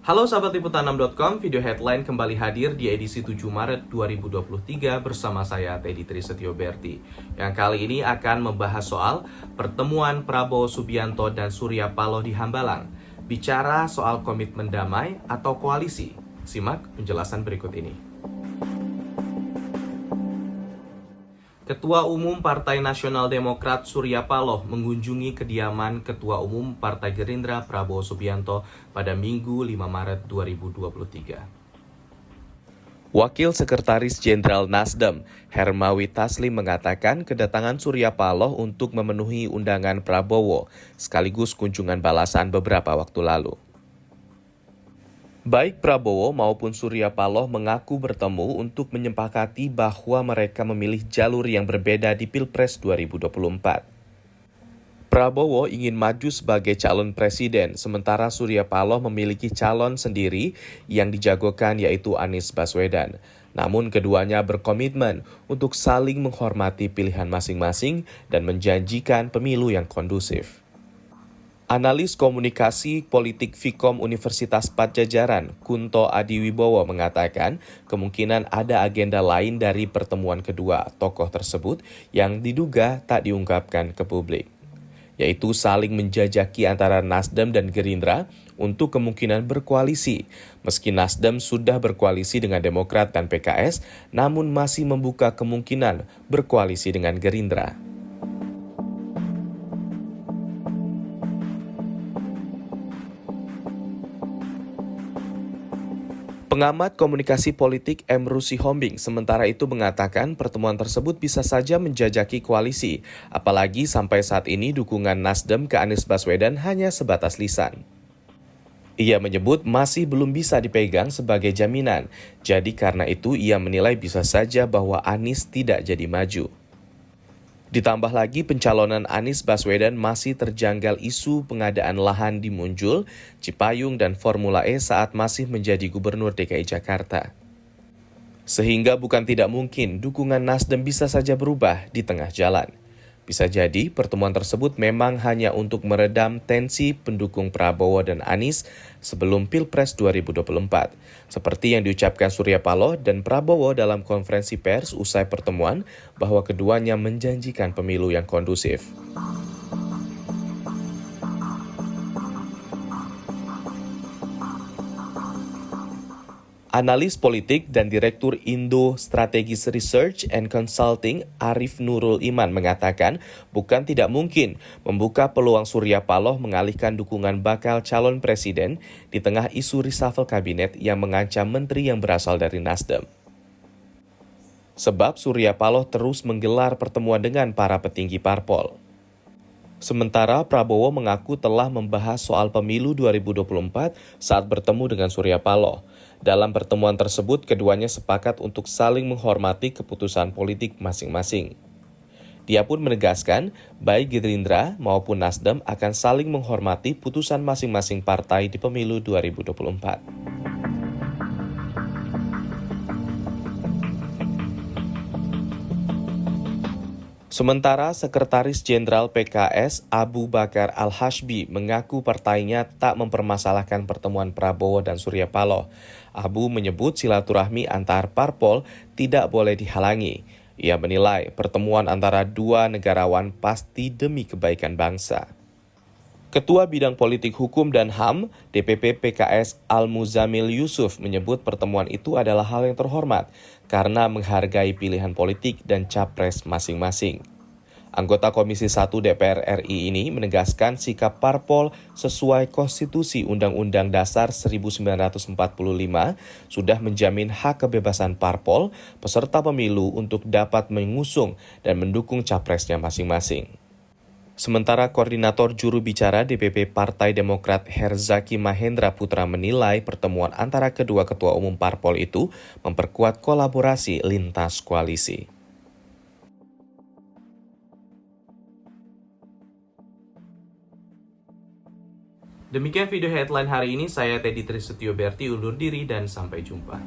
Halo sahabat liputan6.com, video headline kembali hadir di edisi 7 Maret 2023 bersama saya Teddy Trisetyo Berti. Yang kali ini akan membahas soal pertemuan Prabowo Subianto dan Surya Paloh di Hambalang. Bicara soal komitmen damai atau koalisi. Simak penjelasan berikut ini. Ketua Umum Partai Nasional Demokrat Surya Paloh mengunjungi kediaman Ketua Umum Partai Gerindra Prabowo Subianto pada Minggu 5 Maret 2023. Wakil Sekretaris Jenderal Nasdem, Hermawi Taslim mengatakan kedatangan Surya Paloh untuk memenuhi undangan Prabowo, sekaligus kunjungan balasan beberapa waktu lalu. Baik Prabowo maupun Surya Paloh mengaku bertemu untuk menyepakati bahwa mereka memilih jalur yang berbeda di Pilpres 2024. Prabowo ingin maju sebagai calon presiden, sementara Surya Paloh memiliki calon sendiri yang dijagokan yaitu Anies Baswedan. Namun keduanya berkomitmen untuk saling menghormati pilihan masing-masing dan menjanjikan pemilu yang kondusif. Analis komunikasi politik Vkom Universitas Padjadjaran, Kunto Adiwibowo mengatakan kemungkinan ada agenda lain dari pertemuan kedua tokoh tersebut yang diduga tak diungkapkan ke publik, yaitu saling menjajaki antara Nasdem dan Gerindra untuk kemungkinan berkoalisi. Meski Nasdem sudah berkoalisi dengan Demokrat dan PKS, namun masih membuka kemungkinan berkoalisi dengan Gerindra. Pengamat komunikasi politik Emru Sihombing sementara itu mengatakan pertemuan tersebut bisa saja menjajaki koalisi, apalagi sampai saat ini dukungan Nasdem ke Anies Baswedan hanya sebatas lisan. Ia menyebut masih belum bisa dipegang sebagai jaminan, jadi karena itu ia menilai bisa saja bahwa Anies tidak jadi maju. Ditambah lagi pencalonan Anies Baswedan masih terjanggal isu pengadaan lahan di Munjul, Cipayung, dan Formula E saat masih menjadi Gubernur DKI Jakarta. Sehingga bukan tidak mungkin dukungan Nasdem bisa saja berubah di tengah jalan. Bisa jadi pertemuan tersebut memang hanya untuk meredam tensi pendukung Prabowo dan Anies sebelum Pilpres 2024. Seperti yang diucapkan Surya Paloh dan Prabowo dalam konferensi pers usai pertemuan bahwa keduanya menjanjikan pemilu yang kondusif. Analis politik dan Direktur Indo Strategis Research and Consulting Arif Nurul Iman mengatakan bukan tidak mungkin membuka peluang Surya Paloh mengalihkan dukungan bakal calon presiden di tengah isu reshuffle kabinet yang mengancam menteri yang berasal dari Nasdem. Sebab Surya Paloh terus menggelar pertemuan dengan para petinggi parpol. Sementara Prabowo mengaku telah membahas soal pemilu 2024 saat bertemu dengan Surya Paloh. Dalam pertemuan tersebut, keduanya sepakat untuk saling menghormati keputusan politik masing-masing. Dia pun menegaskan, baik Gerindra maupun Nasdem akan saling menghormati putusan masing-masing partai di pemilu 2024. Sementara Sekretaris Jenderal PKS Abu Bakar Al-Hashbi mengaku partainya tak mempermasalahkan pertemuan Prabowo dan Surya Paloh. Abu menyebut silaturahmi antar parpol tidak boleh dihalangi. Ia menilai pertemuan antara dua negarawan pasti demi kebaikan bangsa. Ketua Bidang Politik Hukum dan HAM, DPP PKS Al-Muzamil Yusuf menyebut pertemuan itu adalah hal yang terhormat karena menghargai pilihan politik dan capres masing-masing. Anggota Komisi 1 DPR RI ini menegaskan sikap parpol sesuai Konstitusi Undang-Undang Dasar 1945 sudah menjamin hak kebebasan parpol peserta pemilu untuk dapat mengusung dan mendukung capresnya masing-masing. Sementara Koordinator Juru Bicara DPP Partai Demokrat Herzaki Mahendra Putra menilai pertemuan antara kedua ketua umum parpol itu memperkuat kolaborasi lintas koalisi. Demikian video headline hari ini, saya Teddy Trisetyo Berti undur diri dan sampai jumpa.